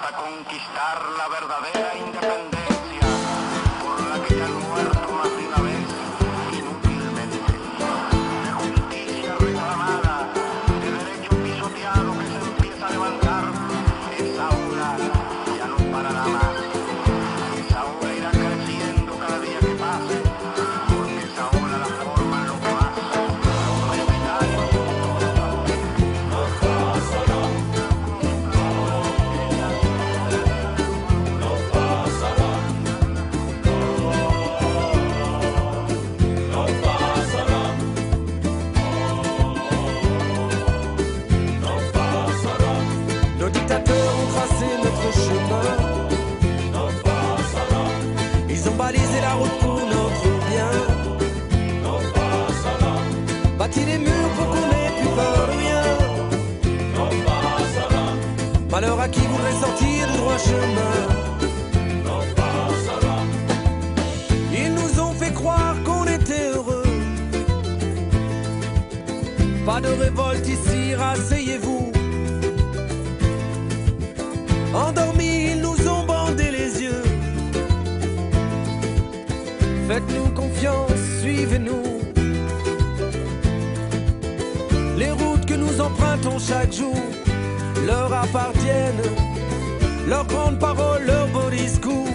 hasta conquistar la verdadera independencia por la que ya han muerto más de una vez inútilmente. De justicia reclamada, de derecho pisoteado que se empieza a levantar, esa ola ya no parará más. Esa ola irá creciendo cada día que pase, porque esa ola la forman los más, los mercenarios. Nos dictateurs ont tracé notre chemin. Ils ont balisé la route pour notre bien. Bâti les murs pour qu'on n'ait plus peur de rien. Malheur à qui voudrait sortir du droit chemin. Ils nous ont fait croire qu'on était heureux. Pas de révolte ici, rasseyez-vous. Endormis, ils nous ont bandé les yeux. Faites-nous confiance, suivez-nous. Les routes que nous empruntons chaque jour leur appartiennent. Leurs grandes paroles, leurs beaux discours.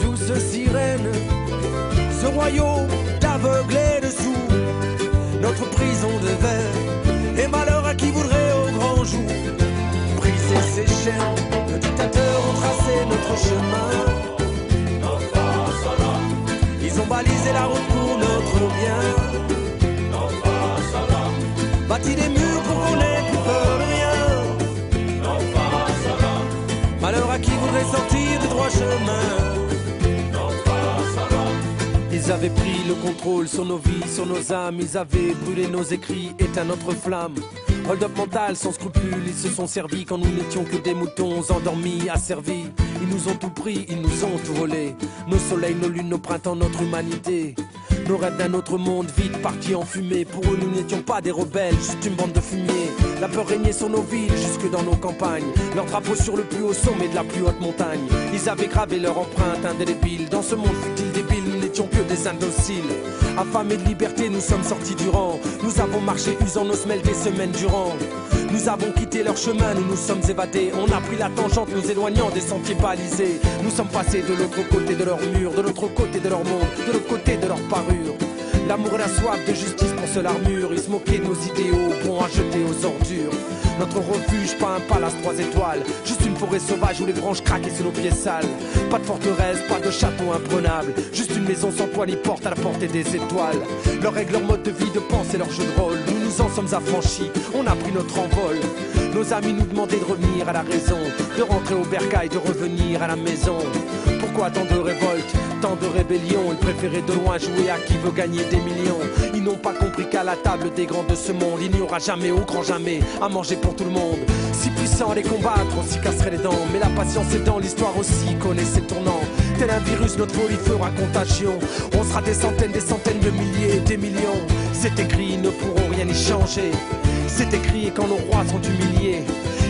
Douces sirènes, ce royaume d'aveuglés de sourds. Notre prison de verre, et malheur à qui voudrait au grand jour briser ses chaînes. Nos dictateurs ont tracé notre chemin. Ils ont balisé la route pour notre bien. Bâti des murs pour qu'on n'ait plus peur de rien. Malheur à qui voudrait sortir du droit chemin. Ils avaient pris le contrôle sur nos vies, sur nos âmes. Ils avaient brûlé nos écrits, éteint notre flamme. Hold-up mental, sans scrupules, ils se sont servis quand nous n'étions que des moutons endormis, asservis. Ils nous ont tout pris, ils nous ont tout volé. Nos soleils, nos lunes, nos printemps, notre humanité. Nos rêves d'un autre monde, vite partis en fumée. Pour eux, nous n'étions pas des rebelles, juste une bande de fumier. La peur régnait sur nos villes, jusque dans nos campagnes. Leur drapeau sur le plus haut sommet de la plus haute montagne. Ils avaient gravé leur empreinte indélébile. Dans ce monde fut-il débile, nous n'étions que des indociles. Affamés de liberté, nous sommes sortis du rang. Nous avons marché usant nos semelles des semaines durant. Nous avons quitté leur chemin, nous nous sommes évadés. On a pris la tangente, nous éloignant des sentiers balisés. Nous sommes passés de l'autre côté de leur mur, de l'autre côté de leur monde, de l'autre côté de leur parure. L'amour et la soif de justice pour seule armure. Ils se moquaient de nos idéaux, bons à jeter aux ordures. Notre refuge, pas un palace 3 étoiles, juste une forêt sauvage où les branches craquaient sous nos pieds sales. Pas de forteresse, pas de château imprenable, juste une maison sans toit ni porte à la portée des étoiles. Leurs règles, leur mode de vie, de pensée, leur jeu de rôle, nous nous en sommes affranchis, on a pris notre envol. Nos amis nous demandaient de revenir à la raison, de rentrer au bercail, de revenir à la maison. Pourquoi tant de révoltes, tant de rébellions? Ils préféraient de loin jouer à qui veut gagner des millions. Ils n'ont pas compris qu'à la table des grands de ce monde, il n'y aura jamais, au grand jamais, à manger pour tout le monde. Si puissants à les combattre, on s'y casserait les dents. Mais la patience est dans l'histoire aussi, connaît ses tournants. Tel un virus, notre folie fera contagion. On sera des centaines de milliers, des millions. C'est écrit, ils ne pourront rien y changer. C'est écrit, et quand nos rois sont humiliés,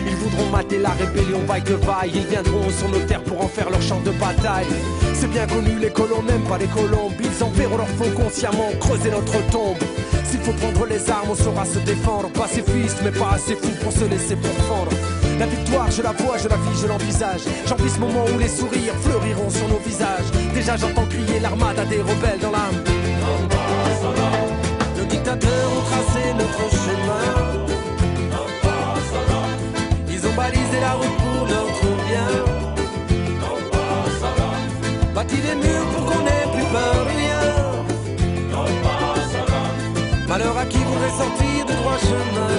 ils voudront mater la rébellion, vaille que vaille. Ils viendront sur nos terres pour en faire leur champ de bataille. C'est bien connu, les colons n'aiment pas les colombes. Ils enverront leur faux consciemment, creuser notre tombe. S'il faut prendre les armes, on saura se défendre. Pacifiste, mais pas assez fou pour se laisser pourfendre. La victoire, je la vois, je la vis, je l'envisage. J'envie ce moment où les sourires fleuriront sur nos visages. Déjà j'entends crier l'armada des rebelles dans l'âme. Nos dictateurs ont tracé notre chemin. Ils ont balisé la route pour notre bien. Bâti des murs pour qu'on n'ait plus peur de rien. Malheur à qui voudrait sortir du droit chemin.